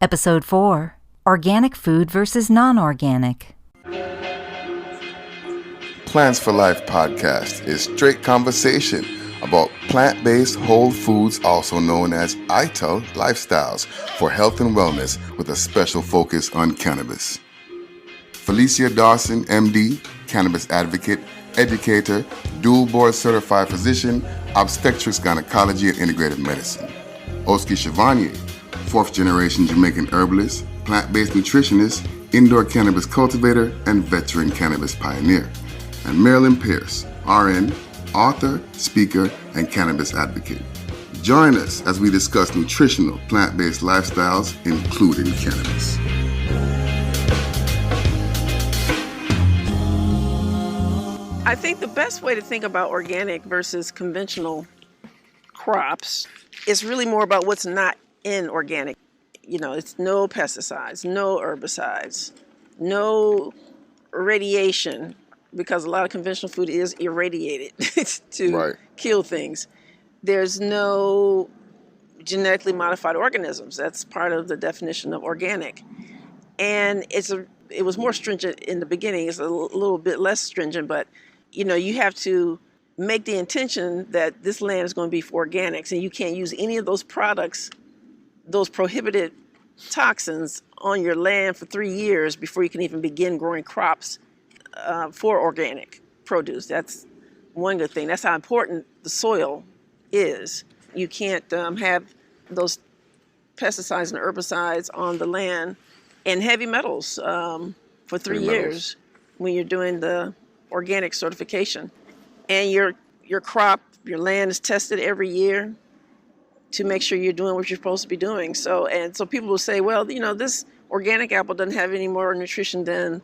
Episode 4, Organic Food versus Non-Organic. Plants for Life Podcast is straight conversation about plant-based whole foods, also known as ITAL lifestyles for health and wellness with a special focus on cannabis. Felecia Dawson MD, cannabis advocate, educator, dual board certified physician, Obstetrics, Gynecology, and Integrative medicine. Oskii Chevanier, fourth generation Jamaican herbalist, plant-based nutritionist, indoor cannabis cultivator, and veteran cannabis pioneer. And Marilyn Pierce RN, author, speaker, and cannabis advocate. Join us as we discuss nutritional plant-based lifestyles, including cannabis. I think the best way to think about organic versus conventional crops is really more about what's not in organic. You know, it's no pesticides, no herbicides, no radiation, because a lot of conventional food is irradiated to kill things. There's no genetically modified organisms. That's part of the definition of organic. And it was more stringent in the beginning. It's a little bit less stringent, but you know, you have to make the intention that this land is going to be for organics, and you can't use any of those products, those prohibited toxins on your land for 3 years before you can even begin growing crops for organic produce. That's one good thing. That's how important the soil is. You can't have those pesticides and herbicides on the land and heavy metals for 3 years when you're doing the organic certification. And your crop, your land is tested every year to make sure you're doing what you're supposed to be doing. So people will say, well, you know, this organic apple doesn't have any more nutrition than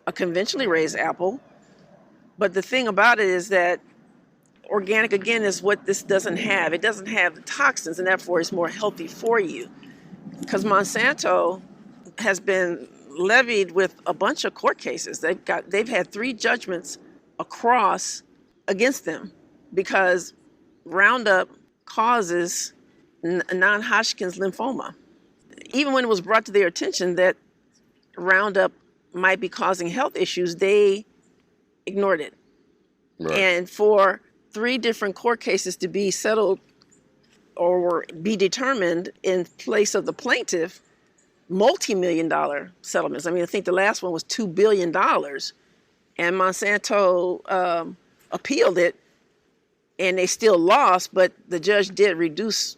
a conventionally raised apple. But the thing about it is that organic, again, is what this doesn't have. It doesn't have the toxins, and therefore it's more healthy for you. Because Monsanto has been levied with a bunch of court cases. They've had 3 judgments across against them because Roundup causes non-Hodgkin's lymphoma. Even when it was brought to their attention that Roundup might be causing health issues, they ignored it. Right. And for 3 different court cases to be settled or be determined in place of the plaintiff, multi-million-dollar settlements. I mean, I think the last one was $2 billion, and Monsanto appealed it, and they still lost, but the judge did reduce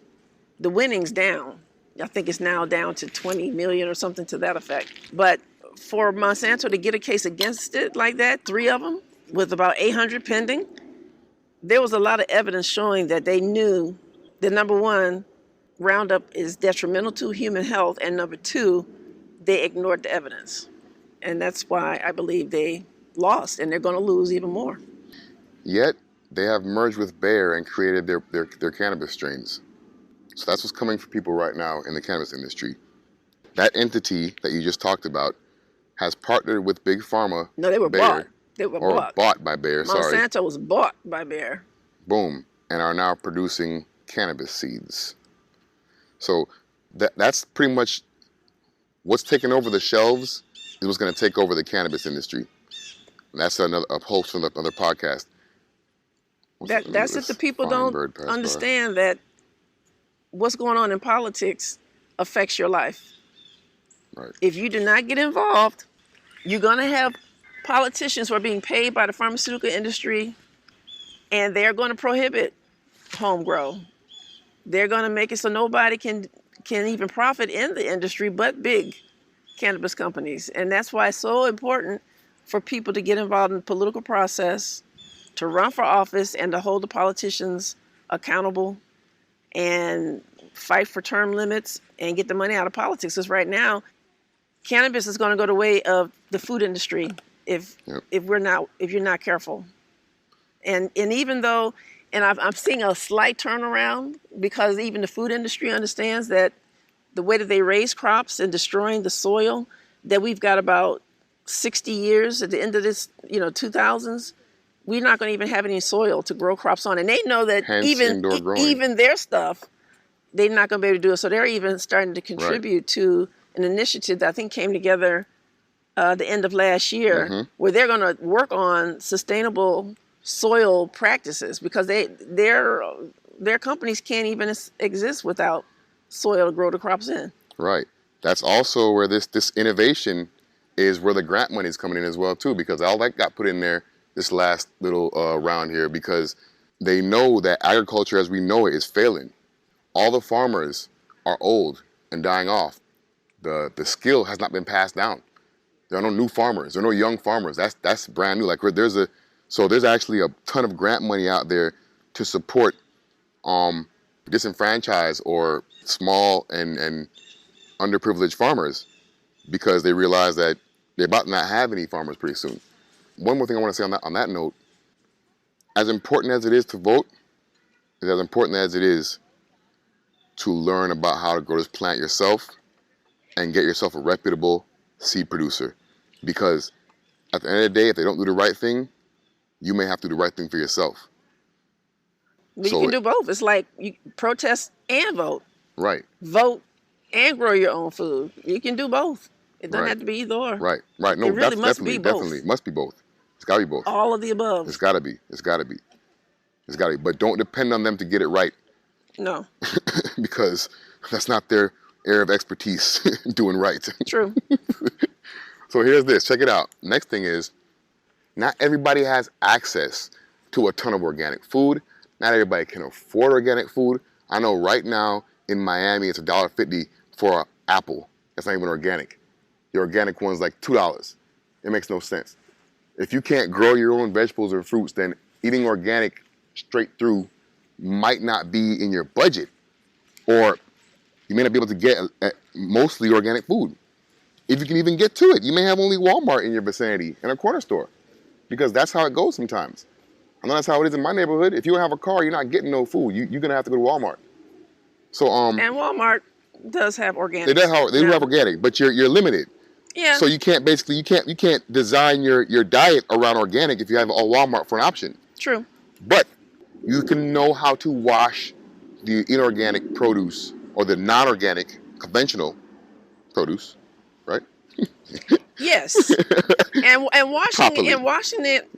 the winnings down. I think it's now down to 20 million or something to that effect. But for Monsanto to get a case against it like that, 3 of them, with about 800 pending, there was a lot of evidence showing that they knew that, number one, Roundup is detrimental to human health, and number 2, they ignored the evidence. And that's why I believe they lost, and they're going to lose even more. Yet, they have merged with Bayer and created their cannabis strains. So that's what's coming for people right now in the cannabis industry. That entity that you just talked about has partnered with Big Pharma. No, they were Bayer, bought. They were bought by Bayer, Monsanto was bought by Bayer. Boom. And are now producing cannabis seeds. So that's pretty much what's taking over the shelves is what's going to take over the cannabis industry. And that's a host for another podcast. That's if the people don't understand that what's going on in politics affects your life. Right. If you do not get involved, you're going to have politicians who are being paid by the pharmaceutical industry, and they're going to prohibit home grow. They're going to make it so nobody can even profit in the industry but big cannabis companies. And that's why it's so important for people to get involved in the political process, to run for office, and to hold the politicians accountable and fight for term limits and get the money out of politics. Because right now, cannabis is going to go the way of the food industry if you're not careful. And even though, and I'm seeing a slight turnaround, because even the food industry understands that the way that they raise crops and destroying the soil, that we've got about 60 years at the end of this, 2000s, we're not going to even have any soil to grow crops on. And they know that even their stuff they're not going to be able to do it. So they're even starting to contribute to an initiative that I think came together the end of last year, where they're going to work on sustainable soil practices, because their companies can't even exist without soil to grow the crops in. Right. That's also where this innovation is, where the grant money is coming in as well too, because all that got put in there this last little round here, because they know that agriculture as we know it is failing. All the farmers are old and dying off. The skill has not been passed down. There are no new farmers. There are no young farmers. That's brand new. Like there's actually a ton of grant money out there to support disenfranchised or small and underprivileged farmers, because they realize that they're about to not have any farmers pretty soon. One more thing I want to say on that note, as important as it is to vote, is as important as it is to learn about how to grow this plant yourself and get yourself a reputable seed producer. Because at the end of the day, if they don't do the right thing, you may have to do the right thing for yourself. But you can do both. It's like you protest and vote. Right. Vote and grow your own food. You can do both. It doesn't have to be either or. Right. No, it really must definitely, be both. definitely must be both. It's got to be both. All of the above. It's got to be. But don't depend on them to get it right. No. Because that's not their area of expertise, doing right. True. So here's this. Check it out. Next thing is, not everybody has access to a ton of organic food. Not everybody can afford organic food. I know right now in Miami, it's $1.50 for an apple. That's not even organic. The organic one's like $2. It makes no sense. If you can't grow your own vegetables or fruits, then eating organic straight through might not be in your budget, or you may not be able to get mostly organic food. If you can even get to it, you may have only Walmart in your vicinity and a corner store, because that's how it goes sometimes. I know that's how it is in my neighborhood. If you don't have a car, you're not getting no food. You're gonna have to go to Walmart. So and Walmart does have organic. They do have organic, but you're limited. Yeah. So you can't design your diet around organic if you have a Walmart for an option. True. But you can know how to wash the inorganic produce or the non-organic conventional produce, right? Yes. and Properly. washing it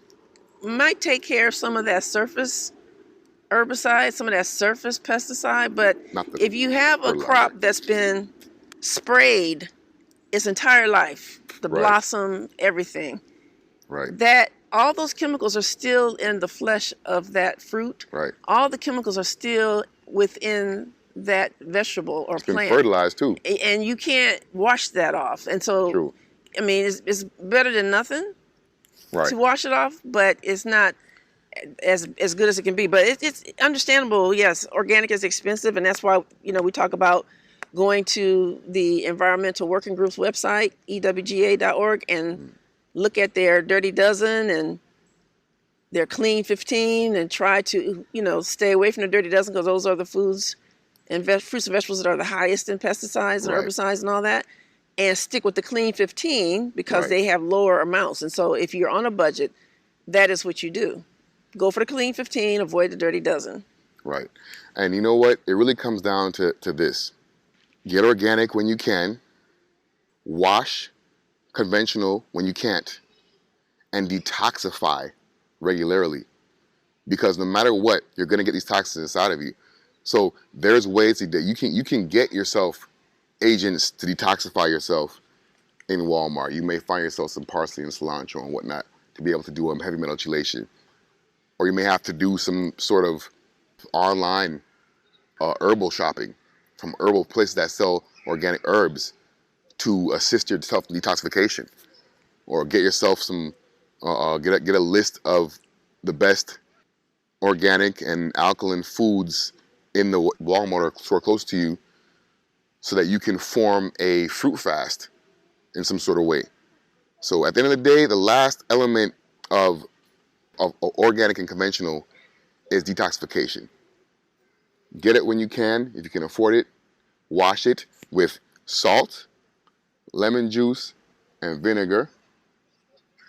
might take care of some of that surface herbicide, some of that surface pesticide, but if you have a crop that's been sprayed its entire life, the blossom, everything, that all those chemicals are still in the flesh of that fruit. Right. All the chemicals are still within that vegetable or plant. It's been fertilized too. And you can't wash that off. And so, True. I mean, it's better than nothing to wash it off, but it's not as good as it can be. But it's understandable. Yes, organic is expensive, and that's why we talk about going to the Environmental Working Group's website, ewga.org, and look at their Dirty Dozen and their Clean 15, and try to stay away from the Dirty Dozen, because those are the foods and fruits and vegetables that are the highest in pesticides and herbicides and all that, and stick with the Clean 15 because they have lower amounts. And so if you're on a budget, that is what you do. Go for the Clean 15, avoid the Dirty Dozen. Right. And you know what? It really comes down to this. Get organic when you can, wash conventional when you can't, and detoxify regularly. Because no matter what, you're going to get these toxins inside of you. So there's ways that you can get yourself agents to detoxify yourself in Walmart. You may find yourself some parsley and cilantro and whatnot to be able to do heavy metal chelation. Or you may have to do some sort of online herbal shopping from herbal places that sell organic herbs to assist your self-detoxification. Or get yourself some, get a list of the best organic and alkaline foods in the Walmart or store close to you, so that you can form a fruit fast in some sort of way. So at the end of the day, the last element of organic and conventional is detoxification. Get it when you can, if you can afford it. Wash it with salt, lemon juice, and vinegar,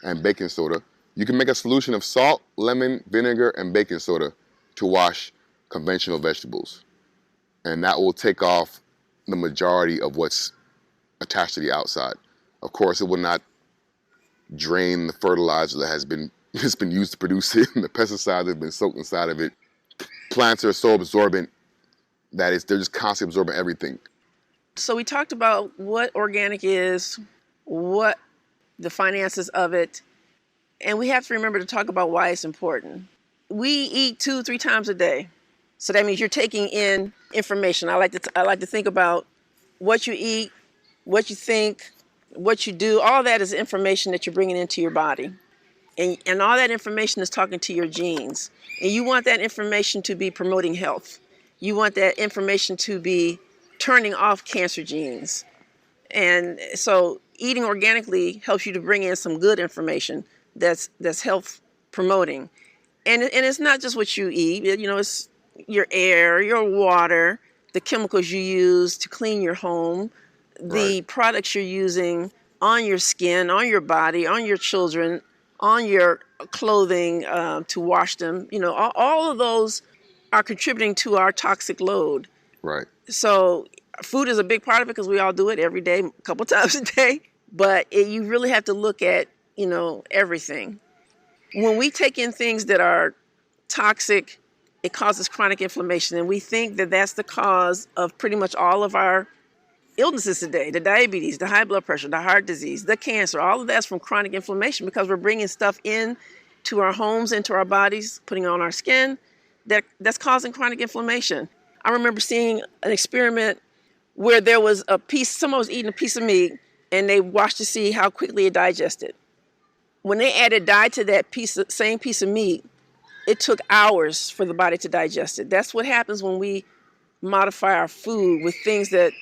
and baking soda. You can make a solution of salt, lemon, vinegar, and baking soda to wash conventional vegetables. And that will take off the majority of what's attached to the outside. Of course, it will not drain the fertilizer that has been used to produce it, and the pesticides that have been soaked inside of it. Plants are so absorbent that they're just constantly absorbing everything. So we talked about what organic is, what the finances of it, and we have to remember to talk about why it's important. We eat 2-3 times a day, so that means you're taking in information. I like to think about what you eat, what you think, what you do. All that is information that you're bringing into your body, and all that information is talking to your genes. And you want that information to be promoting health. You want that information to be turning off cancer genes. And so eating organically helps you to bring in some good information that's health promoting. And it's not just what you eat, it's your air, your water, the chemicals you use to clean your home, the products you're using on your skin, on your body, on your children, on your clothing to wash them. All of those are contributing to our toxic load. Right. So food is a big part of it because we all do it every day, a couple times a day. But you really have to look at, everything. When we take in things that are toxic, it causes chronic inflammation. And we think that that's the cause of pretty much all of our illnesses today, the diabetes, the high blood pressure, the heart disease, the cancer, all of that's from chronic inflammation because we're bringing stuff in to our homes, into our bodies, putting on our skin, that's causing chronic inflammation. I remember seeing an experiment where there was someone was eating a piece of meat and they watched to see how quickly it digested. When they added dye to that same piece of meat, it took hours for the body to digest it. That's what happens when we modify our food with things that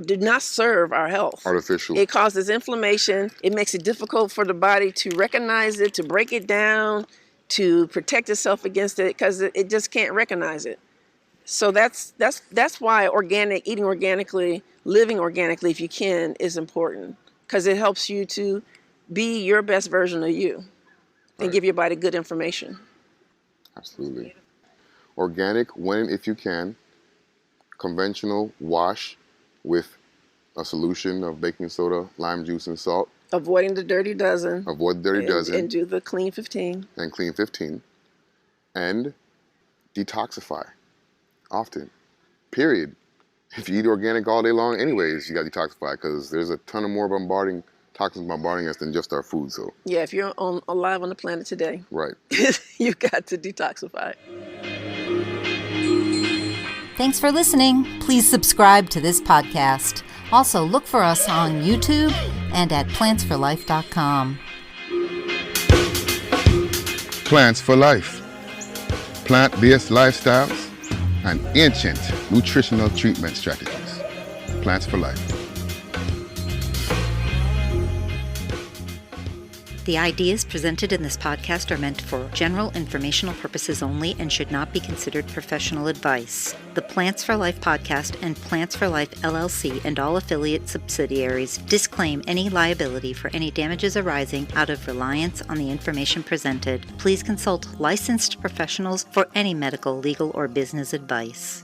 do not serve our health. Artificial. It causes inflammation. It makes it difficult for the body to recognize it, to break it down, to protect itself against it, because it just can't recognize it. So that's why eating organically, living organically if you can, is important, because it helps you to be your best version of you and give your body good information. Absolutely. Organic when, if you can. Conventional, wash with a solution of baking soda, lime juice, and salt. Avoiding the dirty dozen. Avoid the dirty dozen. And do the clean 15. And clean 15. And detoxify often. Period. If you eat organic all day long anyways, you got to detoxify because there's a ton of more toxins bombarding us than just our food. So yeah, if you're alive on the planet today, right, you've got to detoxify. Thanks for listening. Please subscribe to this podcast. Also, look for us on YouTube and at plantsforlife.com. Plants for Life. Plant-based lifestyles and ancient nutritional treatment strategies. Plants for Life. The ideas presented in this podcast are meant for general informational purposes only and should not be considered professional advice. The Plants for Life podcast and Plants for Life LLC and all affiliate subsidiaries disclaim any liability for any damages arising out of reliance on the information presented. Please consult licensed professionals for any medical, legal, or business advice.